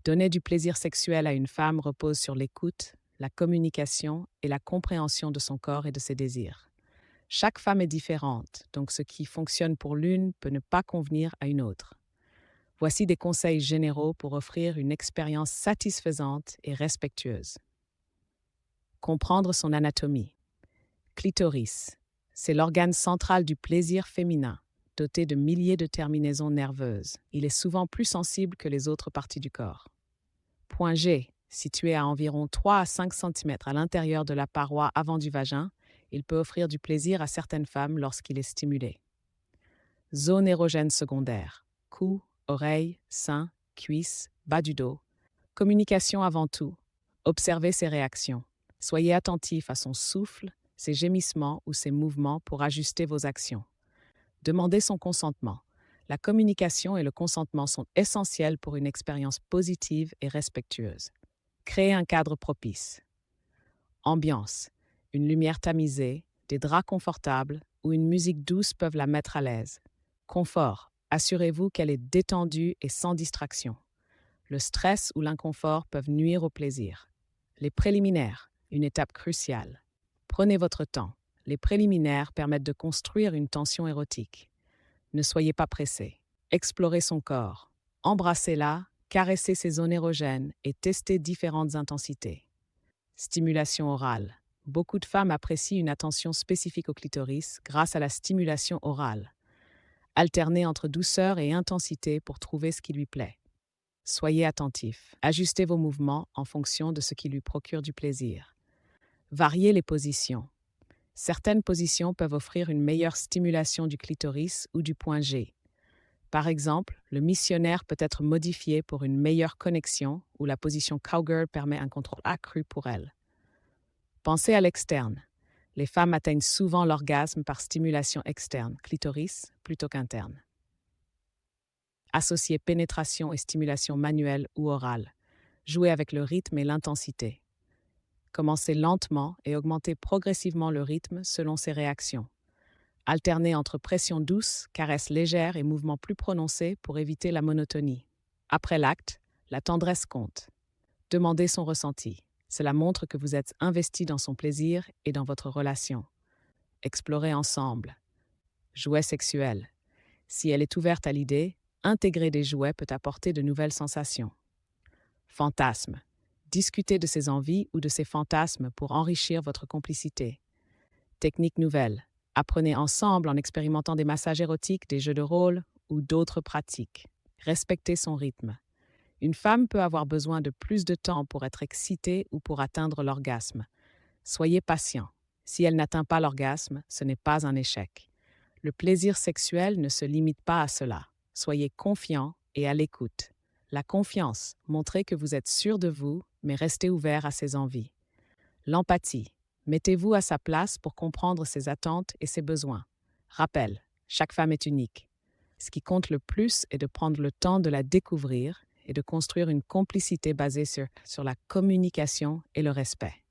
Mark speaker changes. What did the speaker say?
Speaker 1: Donner du plaisir sexuel à une femme repose sur l'écoute, la communication et la compréhension de son corps et de ses désirs. Chaque femme est différente, donc ce qui fonctionne pour l'une peut ne pas convenir à une autre. Voici des conseils généraux pour offrir une expérience satisfaisante et respectueuse. Comprendre son anatomie. Clitoris. C'est l'organe central du plaisir féminin, doté de milliers de terminaisons nerveuses. Il est souvent plus sensible que les autres parties du corps. Point G. Situé à environ 3 à 5 cm à l'intérieur de la paroi avant du vagin, il peut offrir du plaisir à certaines femmes lorsqu'il est stimulé. Zone érogène secondaire. Cou, oreille, sein, cuisses, bas du dos. Communication avant tout. Observez ses réactions. Soyez attentif à son souffle, ses gémissements ou ses mouvements pour ajuster vos actions. Demandez son consentement. La communication et le consentement sont essentiels pour une expérience positive et respectueuse. Créez un cadre propice. Ambiance. Une lumière tamisée, des draps confortables ou une musique douce peuvent la mettre à l'aise. Confort. Assurez-vous qu'elle est détendue et sans distraction. Le stress ou l'inconfort peuvent nuire au plaisir. Les préliminaires. Une étape cruciale. Prenez votre temps. Les préliminaires permettent de construire une tension érotique. Ne soyez pas pressé. Explorez son corps. Embrassez-la, caressez ses zones érogènes et testez différentes intensités. Stimulation orale. Beaucoup de femmes apprécient une attention spécifique au clitoris grâce à la stimulation orale. Alternez entre douceur et intensité pour trouver ce qui lui plaît. Soyez attentif. Ajustez vos mouvements en fonction de ce qui lui procure du plaisir. Variez les positions. Certaines positions peuvent offrir une meilleure stimulation du clitoris ou du point G. Par exemple, le missionnaire peut être modifié pour une meilleure connexion ou la position cowgirl permet un contrôle accru pour elle. Pensez à l'externe. Les femmes atteignent souvent l'orgasme par stimulation externe, clitoris, plutôt qu'interne. Associez pénétration et stimulation manuelle ou orale. Jouez avec le rythme et l'intensité. Commencez lentement et augmentez progressivement le rythme selon ses réactions. Alternez entre pression douce, caresses légères et mouvements plus prononcés pour éviter la monotonie. Après l'acte, la tendresse compte. Demandez son ressenti. Cela montre que vous êtes investi dans son plaisir et dans votre relation. Explorez ensemble. Jouets sexuels. Si elle est ouverte à l'idée, intégrer des jouets peut apporter de nouvelles sensations. Fantasme. Discutez de ses envies ou de ses fantasmes pour enrichir votre complicité. Technique nouvelle. Apprenez ensemble en expérimentant des massages érotiques, des jeux de rôle ou d'autres pratiques. Respectez son rythme. Une femme peut avoir besoin de plus de temps pour être excitée ou pour atteindre l'orgasme. Soyez patient. Si elle n'atteint pas l'orgasme, ce n'est pas un échec. Le plaisir sexuel ne se limite pas à cela. Soyez confiant et à l'écoute. La confiance, montrez que vous êtes sûr de vous, mais restez ouvert à ses envies. L'empathie. Mettez-vous à sa place pour comprendre ses attentes et ses besoins. Rappel, chaque femme est unique. Ce qui compte le plus est de prendre le temps de la découvrir et de construire une complicité basée sur la communication et le respect.